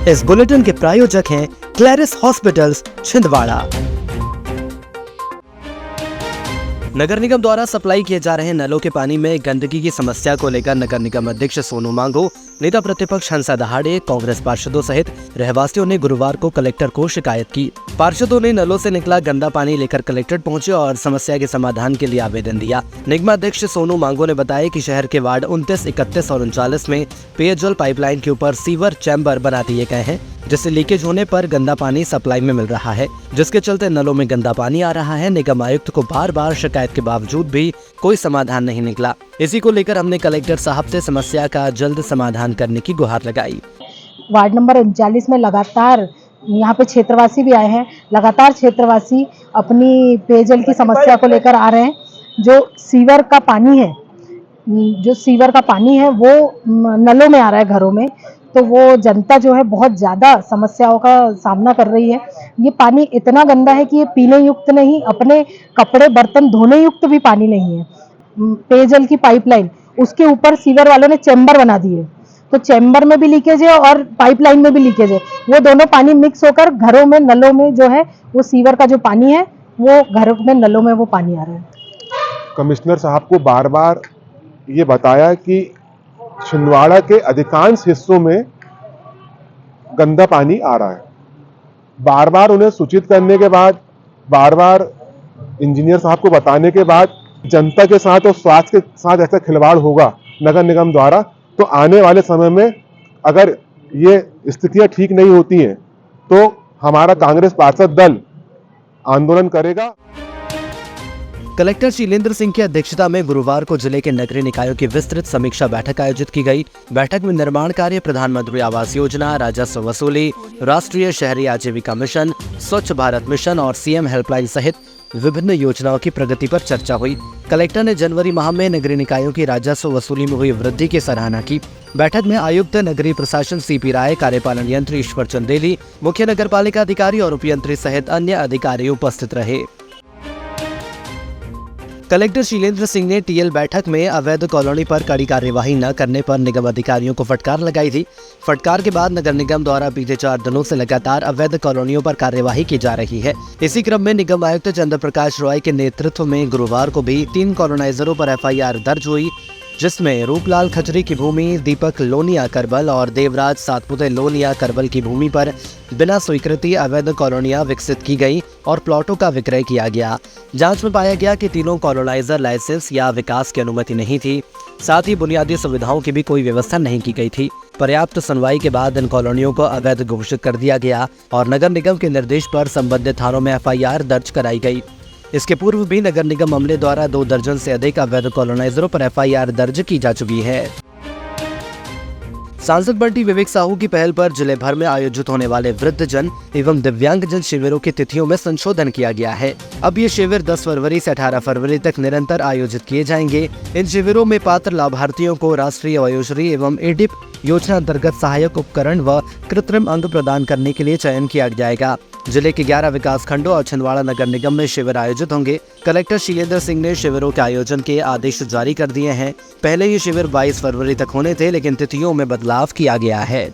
इस बुलेटिन के प्रायोजक हैं क्लैरिस हॉस्पिटल्स छिंदवाड़ा। नगर निगम द्वारा सप्लाई किए जा रहे नलों के पानी में गंदगी की समस्या को लेकर नगर निगम अध्यक्ष सोनू मांगो, नेता प्रतिपक्ष हंसा दहाड़े, कांग्रेस पार्षदों सहित रहवासियों ने गुरुवार को कलेक्टर को शिकायत की। पार्षदों ने नलों से निकला गंदा पानी लेकर कलेक्ट्रेट पहुंचे और समस्या के समाधान के लिए आवेदन दिया। निगमाध्यक्ष सोनू मांगो ने बताया कि शहर के वार्ड 29, 31 और 39 में पेयजल पाइपलाइन के ऊपर सीवर चैम्बर बना दिए गए हैं, जिससे लीकेज होने पर गंदा पानी सप्लाई में मिल रहा है, जिसके चलते नलों में गंदा पानी आ रहा है। निगम आयुक्त को बार बार शिकायत के बावजूद भी कोई समाधान नहीं निकला। इसी को लेकर हमने कलेक्टर साहब से समस्या का जल्द समाधान करने की गुहार लगाई। वार्ड नंबर 39 में लगातार यहाँ पे क्षेत्रवासी भी आए हैं, लगातार क्षेत्रवासी अपनी पेयजल की समस्या को लेकर आ रहे हैं। जो सीवर का पानी है वो नलों में आ रहा है घरों में, तो वो जनता जो है बहुत ज़्यादा समस्याओं का सामना कर रही है। ये पानी इतना गंदा है कि ये पीने युक्त नहीं, अपने कपड़े बर्तन धोने युक्त भी पानी नहीं है। पेयजल की पाइपलाइन, उसके ऊपर सीवर वालों ने चैम्बर बना दिए, तो चैम्बर में भी लीकेज है और पाइपलाइन में भी लीकेज है। वो दोनों पानी मिक्स होकर घरों में नलों में जो है वो सीवर का जो पानी है वो घरों में नलों में वो पानी आ रहा है। कमिश्नर साहब को बार बार ये बताया कि छिंदवाड़ा के अधिकांश हिस्सों में गंदा पानी आ रहा है। बार बार उन्हें सूचित करने के बाद, बार बार इंजीनियर साहब को बताने के बाद जनता के साथ और स्वास्थ्य के साथ ऐसा खिलवाड़ होगा नगर निगम द्वारा, तो आने वाले समय में अगर ये स्थितियां ठीक नहीं होती हैं तो हमारा कांग्रेस पार्षद दल आंदोलन करेगा। कलेक्टर शीलेंद्र सिंह की अध्यक्षता में गुरुवार को जिले के नगरीय निकायों की विस्तृत समीक्षा बैठक आयोजित की गई। बैठक में निर्माण कार्य, प्रधानमंत्री आवास योजना, राजस्व वसूली, राष्ट्रीय शहरी आजीविका मिशन, स्वच्छ भारत मिशन और सीएम हेल्पलाइन सहित विभिन्न योजनाओं की प्रगति पर चर्चा हुई। कलेक्टर ने जनवरी माह में नगरीय निकायों की राजस्व वसूली में हुई वृद्धि की सराहना की। बैठक में आयुक्त नगरीय प्रशासन सीपी राय, कार्यपालन यंत्री ईश्वर चंदेली, मुख्य नगरपालिका अधिकारी और उपयंत्री सहित अन्य अधिकारी उपस्थित रहे। कलेक्टर शीलेंद्र सिंह ने टीएल बैठक में अवैध कॉलोनी पर कड़ी कार्यवाही न करने पर निगम अधिकारियों को फटकार लगाई थी। फटकार के बाद नगर निगम द्वारा बीते 4 दिनों से लगातार अवैध कॉलोनियों पर कार्यवाही की जा रही है। इसी क्रम में निगम आयुक्त चंद्र प्रकाश रॉय के नेतृत्व में गुरुवार को भी 3 कॉलोनाइजरों पर एफआईआर दर्ज हुई, जिसमें रूपलाल खजरी की भूमि, दीपक लोनिया करबल और देवराज सातपुते लोनिया करबल की भूमि पर बिना स्वीकृति अवैध कॉलोनियां विकसित की गई और प्लॉटों का विक्रय किया गया। जांच में पाया गया कि तीनों कॉलोनाइजर लाइसेंस या विकास की अनुमति नहीं थी। साथ ही बुनियादी सुविधाओं की भी कोई व्यवस्था नहीं की गई थी। पर्याप्त सुनवाई के बाद इन कॉलोनियों को अवैध घोषित कर दिया गया और नगर निगम के निर्देश पर संबंधित थानों में एफआईआर दर्ज कराई गई। इसके पूर्व भी नगर निगम अमले द्वारा 2 दर्जन से अधिक अवैध कॉलोनाइजरों पर एफआईआर दर्ज की जा चुकी है। सांसद बंटी विवेक साहू की पहल पर जिले भर में आयोजित होने वाले वृद्धजन एवं दिव्यांगजन शिविरों की तिथियों में संशोधन किया गया है। अब ये शिविर 10 फरवरी से 18 फरवरी तक निरंतर आयोजित किए जाएंगे। इन शिविरों में पात्र लाभार्थियों को राष्ट्रीय वयोश्री एवं एडिप योजना अंतर्गत सहायक उपकरण व कृत्रिम अंग प्रदान करने के लिए चयन किया जाएगा। जिले के 11 विकास खंडों और छिंदवाड़ा नगर निगम में शिविर आयोजित होंगे। कलेक्टर शीलेंद्र सिंह ने शिविरों के आयोजन के आदेश जारी कर दिए हैं। पहले ये शिविर 22 फरवरी तक होने थे, लेकिन तिथियों में बदलाव किया गया है।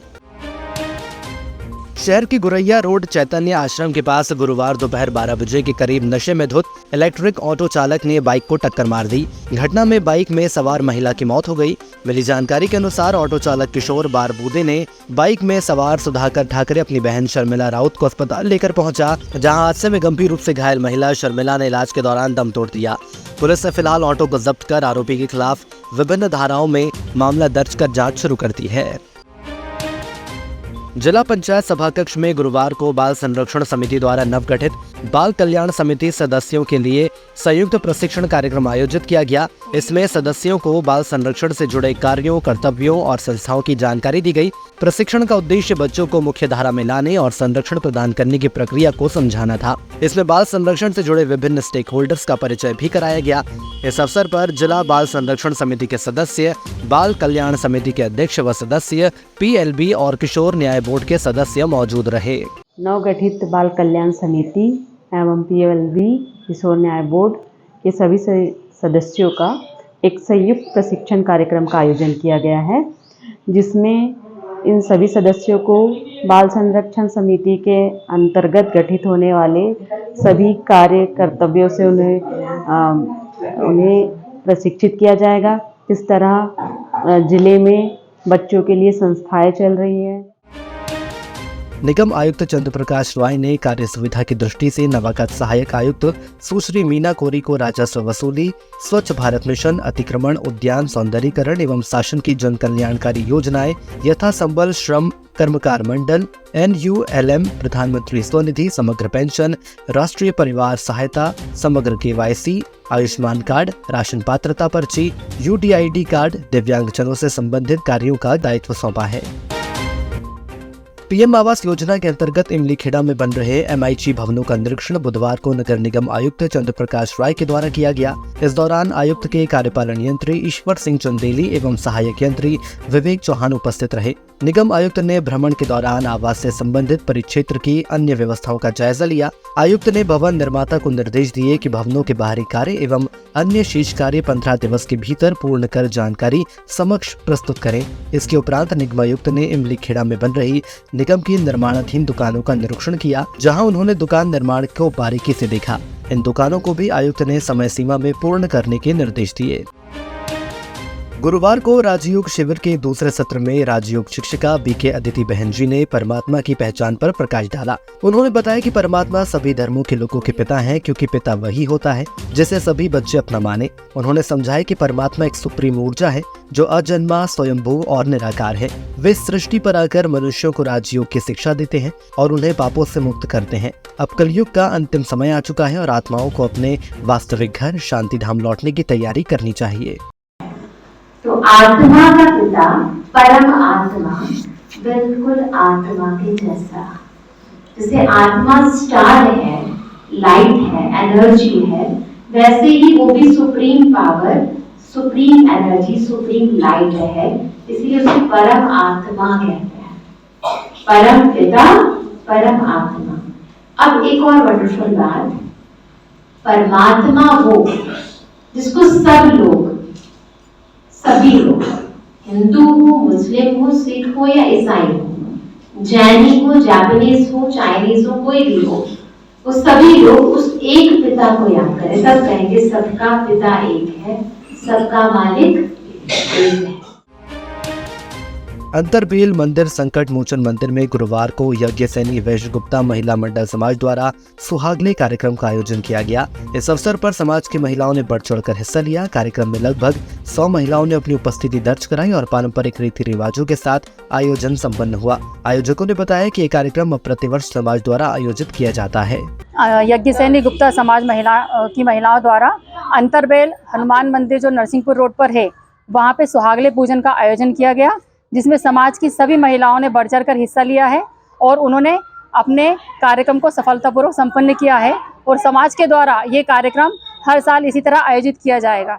शहर की गुरैया रोड चैतन्य आश्रम के पास गुरुवार दोपहर 12 बजे के करीब नशे में धुत इलेक्ट्रिक ऑटो चालक ने बाइक को टक्कर मार दी। घटना में बाइक में सवार महिला की मौत हो गई। मिली जानकारी के अनुसार ऑटो चालक किशोर बारबूदे ने बाइक में सवार सुधाकर ठाकरे अपनी बहन शर्मिला राउत को अस्पताल लेकर पहुंचा, जहां हादसे में गंभीर रूप से घायल महिला शर्मिला ने इलाज के दौरान दम तोड़ दिया। पुलिस ने फिलहाल ऑटो को जब्त कर आरोपी के खिलाफ विभिन्न धाराओं में मामला दर्ज कर जाँच शुरू कर दी है। जिला पंचायत सभाकक्ष में गुरुवार को बाल संरक्षण समिति द्वारा नवगठित बाल कल्याण समिति सदस्यों के लिए संयुक्त प्रशिक्षण कार्यक्रम आयोजित किया गया। इसमें सदस्यों को बाल संरक्षण से जुड़े कार्यों, कर्तव्यों और संस्थाओं की जानकारी दी गई। प्रशिक्षण का उद्देश्य बच्चों को मुख्य धारा में लाने और संरक्षण प्रदान करने की प्रक्रिया को समझाना था। इसमें बाल संरक्षण से जुड़े विभिन्न स्टेक होल्डर्स का परिचय भी कराया गया। इस अवसर पर जिला बाल संरक्षण समिति के सदस्य, बाल कल्याण समिति के अध्यक्ष व सदस्य, पीएलबी और किशोर न्याय बोर्ड के सदस्य मौजूद रहे। नवगठित बाल कल्याण समिति एवं पीएलबी किशोर न्याय बोर्ड के सभी सदस्यों का एक संयुक्त प्रशिक्षण कार्यक्रम का आयोजन किया गया है, जिसमें इन सभी सदस्यों को बाल संरक्षण समिति के अंतर्गत गठित होने वाले सभी कार्य कर्तव्यों से उन्हें प्रशिक्षित किया जाएगा। किस तरह जिले में बच्चों के लिए संस्थाएं चल रही हैं। निगम आयुक्त चंद्र प्रकाश राय ने कार्य सुविधा की दृष्टि से नवागत सहायक आयुक्त सुश्री मीना कोरी को राजस्व वसूली, स्वच्छ भारत मिशन, अतिक्रमण, उद्यान सौंदर्यीकरण एवं शासन की जन कल्याणकारी योजनाएं यथा संबल श्रम कर्मकार मंडल, NULM, प्रधानमंत्री स्वनिधि, समग्र पेंशन, राष्ट्रीय परिवार सहायता, समग्र KYC, आयुष्मान कार्ड, राशन पात्रता पर्ची, UDID कार्ड, दिव्यांगजनों से संबंधित कार्यों का दायित्व सौंपा है। PM आवास योजना के अंतर्गत इमलीखेड़ा में बन रहे MIG भवनों का निरीक्षण बुधवार को नगर निगम आयुक्त चंद्र प्रकाश राय के द्वारा किया गया। इस दौरान आयुक्त के कार्यपालन यंत्री ईश्वर सिंह चंदेली एवं सहायक यंत्री विवेक चौहान उपस्थित रहे। निगम आयुक्त ने भ्रमण के दौरान आवास से संबंधित परिक्षेत्र की अन्य व्यवस्थाओं का जायजा लिया। आयुक्त ने भवन निर्माता को निर्देश दिए कि भवनों के बाहरी कार्य एवं अन्य शेष कार्य 15 दिवस के भीतर पूर्ण कर जानकारी समक्ष प्रस्तुत करें। इसके उपरांत निगम आयुक्त ने इमलीखेड़ा में बन रही निगम की निर्माणाधीन दुकानों का निरीक्षण किया, जहां उन्होंने दुकान निर्माण को बारीकी से देखा। इन दुकानों को भी आयुक्त ने समय सीमा में पूर्ण करने के निर्देश दिए। गुरुवार को राजयोग शिविर के दूसरे सत्र में राजयोग शिक्षिका BK अदिति बहन जी ने परमात्मा की पहचान पर प्रकाश डाला। उन्होंने बताया कि परमात्मा सभी धर्मों के लोगों के पिता हैं, क्योंकि पिता वही होता है जिसे सभी बच्चे अपना माने। उन्होंने समझाया कि परमात्मा एक सुप्रीम ऊर्जा है जो अजन्मा, स्वयंभू और निराकार है। वे सृष्टि पर आकर मनुष्यों को राजयोग की शिक्षा देते हैं और उन्हें पापों से मुक्त करते हैं। अब कलयुग का अंतिम समय आ चुका है और आत्माओं को अपने वास्तविक घर शांति धाम लौटने की तैयारी करनी चाहिए। तो आत्मा का पिता परम आत्मा बिल्कुल आत्मा के जैसा, जैसे आत्मा स्टार है, लाइट है, एनर्जी है, वैसे ही वो भी supreme power, supreme energy, supreme light है। इसलिए उसे परम आत्मा कहते हैं। परम पिता, परम आत्मा। अब एक और वंडरफुल बात, परमात्मा वो जिसको सब लोग, सभी लोग, हिंदू हो, मुस्लिम हो, सिख हो या ईसाई हो, जैनी हो, जापानीज हो, चाइनीज हो, कोई भी हो, वो सभी लोग उस एक पिता को याद करें। तब कहेंगे सबका पिता एक है, सबका मालिक एक है। अंतरबेल मंदिर संकट मोचन मंदिर में गुरुवार को यज्ञसेनी वैश्य गुप्ता महिला मंडल समाज द्वारा सुहागले कार्यक्रम का आयोजन किया गया। इस अवसर पर समाज की महिलाओं ने बढ़ चढ़कर हिस्सा लिया। कार्यक्रम में लगभग 100 महिलाओं ने अपनी उपस्थिति दर्ज कराई और पारंपरिक रीति रिवाजों के साथ आयोजन संपन्न हुआ। आयोजकों ने बताया कि ये कार्यक्रम अब प्रतिवर्ष समाज द्वारा आयोजित किया जाता है। यज्ञसेनी गुप्ता समाज महिलाओं द्वारा अंतरबेल हनुमान मंदिर जो नरसिंहपुर रोड पर है, वहाँ पे सुहागले पूजन का आयोजन किया गया, जिसमें समाज की सभी महिलाओं ने बढ़ चढ़कर हिस्सा लिया है और उन्होंने अपने कार्यक्रम को सफलतापूर्वक संपन्न किया है और समाज के द्वारा ये कार्यक्रम हर साल इसी तरह आयोजित किया जाएगा।